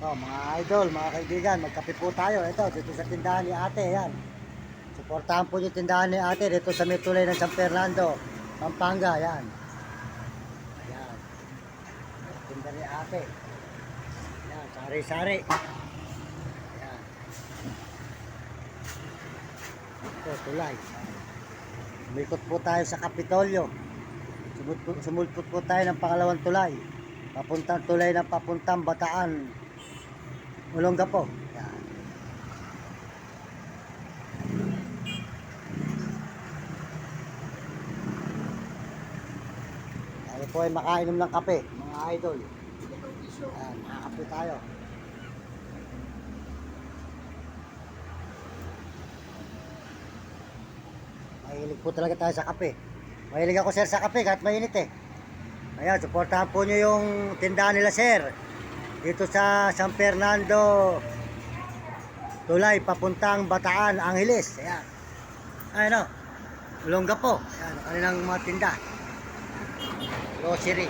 Oh, mga idol, mga kaibigan, magkape po tayo. Ito, dito sa tindahan ni ate, yan. Suportahan po yung tindahan ni ate dito sa may tulay ng San Fernando, Pampanga, yan. Yan, tindahan ni ate. Yan, sari-sari. Yan, ito, tulay. Umikot po tayo sa Kapitolyo. Sumulpot po tayo ng pangalawang tulay. Papuntang tulay ng papuntang Bataan, Olongapo. Yan. Tayo po ay makainom ng kape, mga idol. Ayan, makakape tayo. Mahilig po talaga tayo sa kape. Mahilig ako sir sa kape kahit mainit eh. Ayan, supportahan po nyo yung tindahan nila sir. Dito sa San Fernando, tulay papuntang Bataan, Angeles. Ayan. Ayan o, Olongapo. Ayan, ang kanilang mga tinda. Grocery.